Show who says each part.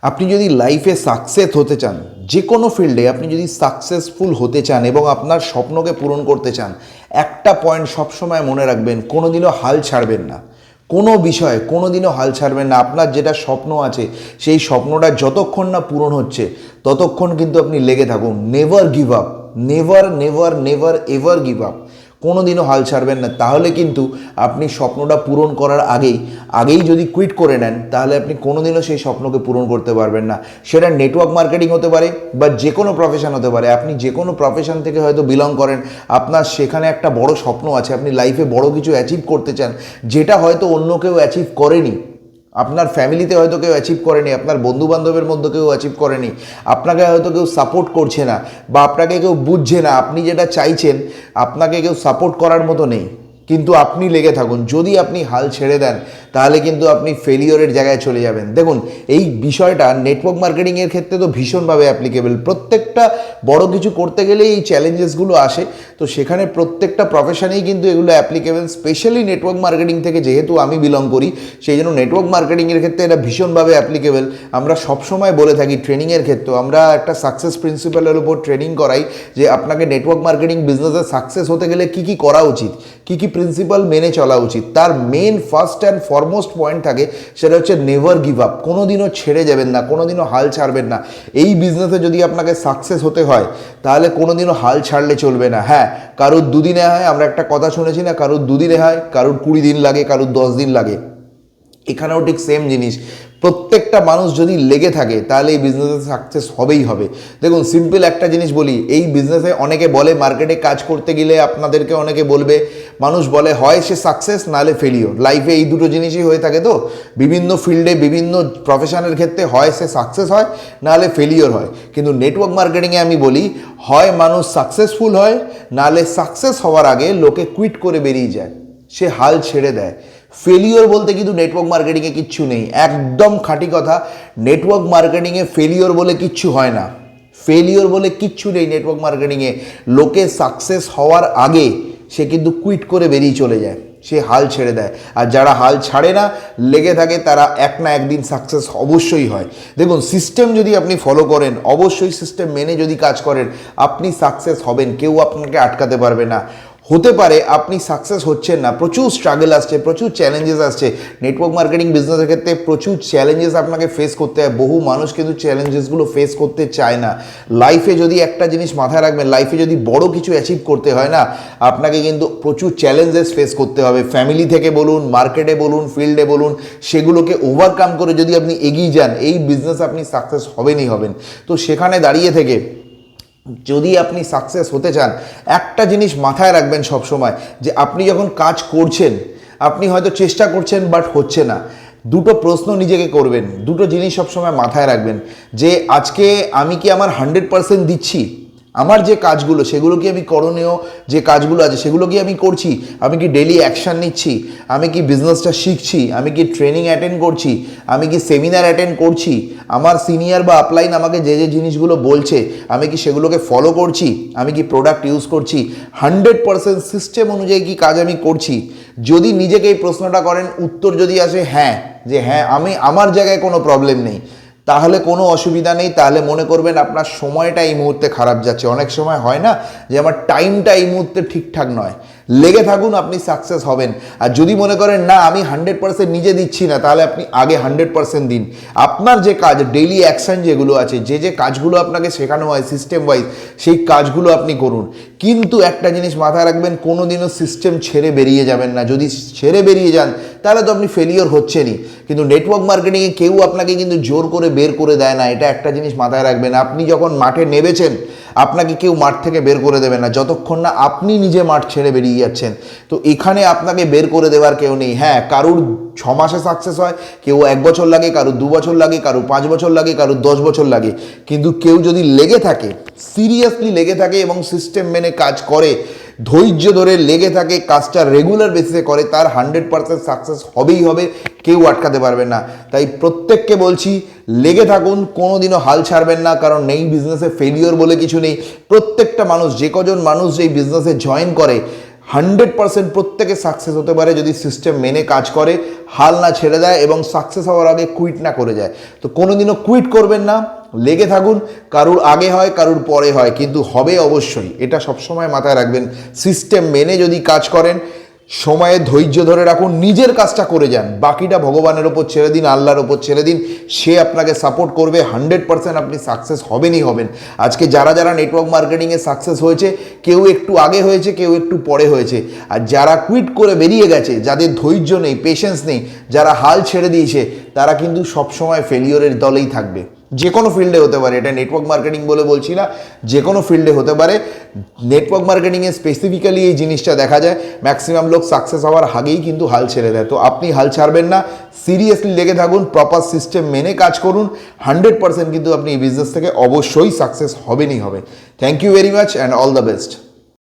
Speaker 1: আপনি যদি লাইফে সাকসেস হতে চান, যে কোনো ফিল্ডে আপনি যদি সাকসেসফুল হতে চান এবং আপনার স্বপ্নকে পূরণ করতে চান, একটা পয়েন্ট সবসময় মনে রাখবেন, কোনোদিনও হাল ছাড়বেন না। কোনো বিষয়ে কোনোদিনও হাল ছাড়বেন না। আপনার যেটা স্বপ্ন আছে সেই স্বপ্নটা যতক্ষণ না পূরণ হচ্ছে ততক্ষণ কিন্তু আপনি লেগে থাকুন। Never give up, never never never ever give up. কোনো দিনও হাল ছাড়বেন না। তাহলে কিন্তু আপনি স্বপ্নটা পূরণ করার আগেই যদি কুইট করে নেন, তাহলে আপনি কোনোদিনও সেই স্বপ্নকে পূরণ করতে পারবেন না। সেটা নেটওয়ার্ক মার্কেটিং হতে পারে বা যে কোনো প্রফেশন হতে পারে। আপনি যে কোনো প্রফেশন থেকে হয়তো বিলং করেন, আপনার সেখানে একটা বড় স্বপ্ন আছে, আপনি লাইফে বড় কিছু অ্যাচিভ করতে চান, যেটা হয়তো অন্য কেউ অ্যাচিভ করেনি। আপনার ফ্যামিলিতে হয়তো কেউ অ্যাচিভ করেনি, আপনার বন্ধু বান্ধবের মধ্যে কেউ অ্যাচিভ করেনি, আপনাকে হয়তো কেউ সাপোর্ট করছে না বা আপনাকে কেউ বুঝছে না। আপনি যেটা চাইছেন আপনাকে কেউ সাপোর্ট করার মতো নেই, কিন্তু আপনি লেগে থাকুন। যদি আপনি হাল ছেড়ে দেন তাহলে কিন্তু আপনি ফেলিওরের জায়গায় চলে যাবেন। দেখুন, এই বিষয়টা নেটওয়ার্ক মার্কেটিংয়ের ক্ষেত্রে তো ভীষণভাবে অ্যাপ্লিকেবল। প্রত্যেকটা বড় কিছু করতে গেলে এই চ্যালেঞ্জেসগুলো আসে, তো সেখানে প্রত্যেকটা প্রফেশনেই কিন্তু এগুলো অ্যাপ্লিকেবল। স্পেশালি নেটওয়ার্ক মার্কেটিং থেকে যেহেতু আমি বিলং করি, সেই জন্য নেটওয়ার্ক মার্কেটিংয়ের ক্ষেত্রে এটা ভীষণভাবে অ্যাপ্লিকেবল। আমরা সবসময় বলে থাকি ট্রেনিংয়ের ক্ষেত্রে, আমরা একটা সাকসেস প্রিন্সিপালের উপর ট্রেনিং করাই যে আপনাকে নেটওয়ার্ক মার্কেটিং বিজনেসে সাকসেস হতে গেলে কী কী করা উচিত, কী কী প্রিন্সিপাল মেনে চলা উচিত। তার main first and foremost point থাকে, সেটা হচ্ছে নেভার গিভ আপ। কোনোদিনও ছেড়ে যাবেন না, কোনোদিনও হাল ছাড়বেন না। এই বিজনেসে যদি আপনাকে সাকসেস হতে হয় তাহলে কোনোদিনও হাল ছাড়লে চলবে না। হ্যাঁ, কারোর দুদিনে হয়, আমরা একটা কথা শুনেছি না, কারোর দুদিনে হয়, কারোর 20 দিন লাগে, কারোর 10 দিন লাগে। এখানেও ঠিক সেম জিনিস। প্রত্যেকটা মানুষ যদি লেগে থাকে তাহলে এই বিজনেসে সাকসেস হবেই হবে। দেখুন, সিম্পল একটা জিনিস বলি, এই বিজনেসে অনেকে বলে মার্কেটে কাজ করতে গেলে আপনাদেরকে অনেকে বলবে, মানুষ বলে হয় সে সাকসেস নাহলে ফেলিওর। লাইফে এই দুটো জিনিসই হয়ে থাকে। তো বিভিন্ন ফিল্ডে বিভিন্ন প্রফেশনের ক্ষেত্রে হয় সে সাকসেস হয় নাহলে ফেলিওর হয়। কিন্তু নেটওয়ার্ক মার্কেটিংয়ে আমি বলি, হয় মানুষ সাকসেসফুল হয়, নাহলে সাকসেস হওয়ার আগে লোকে কুইট করে বেরিয়ে যায়, সে হাল ছেড়ে দেয়। ফেলিওর বলতে কিন্তু নেটওয়ার্ক মার্কেটিংয়ে কিচ্ছু নেই। একদম খাঁটি কথা, নেটওয়ার্ক মার্কেটিংয়ে ফেলিওর বলে কিচ্ছু হয় না। ফেলিওর বলে কিচ্ছু নেই নেটওয়ার্ক মার্কেটিংয়ে। লোকে সাকসেস হওয়ার আগে সে কিন্তু কুইট করে বেরিয়ে চলে যায়, সে হাল ছেড়ে দেয়। আর যারা হাল ছাড়ে না, লেগে থাকে, তারা এক না একদিন সাকসেস অবশ্যই হয়। দেখুন, সিস্টেম যদি আপনি ফলো করেন, অবশ্যই সিস্টেম মেনে যদি কাজ করেন, আপনি সাকসেস হবেন। কেউ আপনাকে আটকাতে পারবে না। হতে পারে আপনি সাকসেস হচ্ছেন না, প্রচুর স্ট্রাগল আসছে, প্রচুর চ্যালেঞ্জেস আসছে। নেটওয়ার্ক মার্কেটিং বিজনেসের ক্ষেত্রে প্রচুর চ্যালেঞ্জেস আপনাকে ফেস করতে হয়। বহু মানুষ কিন্তু চ্যালেঞ্জেসগুলো ফেস করতে চায় না। লাইফে যদি একটা জিনিস মাথায় রাখবেন, লাইফে যদি বড় কিছু অ্যাচিভ করতে হয় না, আপনাকে কিন্তু প্রচুর চ্যালেঞ্জেস ফেস করতে হবে। ফ্যামিলি থেকে বলুন, মার্কেটে বলুন, ফিল্ডে বলুন, সেগুলোকে ওভারকাম করে যদি আপনি এগিয়ে যান, এই বিজনেস আপনি সাকসেস হবেনই হবেন। তো সেখানে দাঁড়িয়ে থেকে যদি আপনি সাকসেস হতে চান, একটা জিনিস মাথায় রাখবেন সব সময়, যে আপনি যখন কাজ করছেন, আপনি হয়তো চেষ্টা করছেন বাট হচ্ছে না, দুটো প্রশ্ন নিজেকে করবেন, দুটো জিনিস সবসময় মাথায় রাখবেন, যে আজকে আমি কি আমার 100% দিচ্ছি? আমার যে কাজগুলো, সেগুলো কি আমি করণীয় যে কাজগুলো আছে সেগুলো কি আমি করছি? আমি কি ডেলি অ্যাকশান নিচ্ছি? আমি কি বিজনেসটা শিখছি? আমি কি ট্রেনিং অ্যাটেন্ড করছি? আমি কি সেমিনার অ্যাটেন্ড করছি? আমার সিনিয়র বা আপলাইন আমাকে যে যে জিনিসগুলো বলছে, আমি কি সেগুলোকে ফলো করছি? আমি কি প্রোডাক্ট ইউজ করছি? 100% সিস্টেম অনুযায়ী কি কাজ আমি করছি? যদি নিজেকে এই প্রশ্নটা করেন, উত্তর যদি আসে হ্যাঁ, যে হ্যাঁ আমি আমার জায়গায় কোনো প্রবলেম নেই, তাহলে কোনো অসুবিধা নেই। তাহলে মনে করবেন আপনার সময়টা এই মুহূর্তে খারাপ যাচ্ছে। অনেক সময় হয় না যে আমার টাইমটা এই মুহূর্তে ঠিকঠাক নয়, লেগে থাকুন, আপনি সাকসেস হবেন। আর যদি মনে করেন না আমি 100% নিজে দিচ্ছি না, তাহলে আপনি আগে 100% দিন। আপনার যে কাজ, ডেইলি অ্যাকশন যেগুলো আছে, যে যে কাজগুলো আপনাকে শেখানো হয় সিস্টেম ওয়াইজ, সেই কাজগুলো আপনি করুন। কিন্তু একটা জিনিস মাথায় রাখবেন, কোনোদিনও সিস্টেম ছেড়ে বেরিয়ে যাবেন না। যদি ছেড়ে বেরিয়ে যান তাহলে তো আপনি ফেলিওর হচ্ছেনই। কিন্তু নেটওয়ার্ক মার্কেটিংয়ে কেউ আপনাকে কিন্তু জোর করে বের করে দেয় না, এটা একটা জিনিস মাথায় রাখবেন। আপনি যখন মাঠে নেমেছেন, আপনাকে কেউ মাঠ থেকে বের করে দেবে না যতক্ষণ না আপনি নিজে মাঠ ছেড়ে বেরিয়ে যাচ্ছেন। তো এখানে আপনাকে বের করে দেওয়ার কেউ নেই। হ্যাঁ, কারুর 6 মাসে সাকসেস হয়, কেউ 1 বছর লাগে, কারুর 2 বছর লাগে, কারুর 5 বছর লাগে, কারুর 10 বছর লাগে। কিন্তু কেউ যদি লেগে থাকে, সিরিয়াসলি লেগে থাকে এবং সিস্টেম মেনে কাজ করে, ধৈর্য ধরে লেগে থাকে, কাজটা রেগুলার বেসিসে করে, তার 100% সাকসেস হবেই হবে, কেউ আটকাতে পারবে না। তাই প্রত্যেককে বলছি, লেগে থাকুন, কোনোদিনও হাল ছাড়বেন না। কারণ এই বিজনেসে ফেলিওর বলে কিছু নেই। প্রত্যেকটা মানুষ, যে কজন মানুষ এই বিজনেসে জয়েন করে, 100% প্রত্যেকে সাকসেস হতে পারে যদি সিস্টেম মেনে কাজ করে, হাল না ছেড়ে দেয় এবং সাকসেস হওয়ার আগে কুইট না করে যায়। তো কোনোদিনও কুইট করবেন না, লেগে থাকুন। কারুর আগে হয়, কারুর পরে হয়, কিন্তু হবে অবশ্যই, এটা সবসময় মাথায় রাখবেন। সিস্টেম মেনে যদি কাজ করেন, সময়ে ধৈর্য ধরে রাখুন, নিজের কাজটা করে যান, বাকিটা ভগবানের ওপর ছেড়ে দিন, আল্লাহর ওপর ছেড়ে দিন, সে আপনাকে সাপোর্ট করবে। 100% আপনি সাকসেস হবেনই হবেন। আজকে যারা যারা নেটওয়ার্ক মার্কেটিংয়ে সাকসেস হয়েছে, কেউ একটু আগে হয়েছে, কেউ একটু পরে হয়েছে। আর যারা কুইট করে বেরিয়ে গেছে, যাদের ধৈর্য নেই, পেশেন্স নেই, যারা হাল ছেড়ে দিয়েছে, তারা কিন্তু সবসময় ফেলিওরের দলেই থাকবে। যে কোনো ফিল্ডে হতে পারে, এটা নেটওয়ার্ক মার্কেটিং বলে বলছি না, যে কোনো ফিল্ডে হতে পারে। নেটওয়ার্ক মার্কেটিংয়ে স্পেসিফিক্যালি এই জিনিসটা দেখা যায়, ম্যাক্সিমাম লোক সাকসেস হওয়ার আগেই কিন্তু হাল ছেড়ে দেয়। তো আপনি হাল ছাড়বেন না, সিরিয়াসলি লেগে থাকুন, প্রপার সিস্টেম মেনে কাজ করুন, 100% কিন্তু আপনি এই বিজনেস থেকে অবশ্যই সাকসেস হবেনই হবে। Thank you very much and all the best.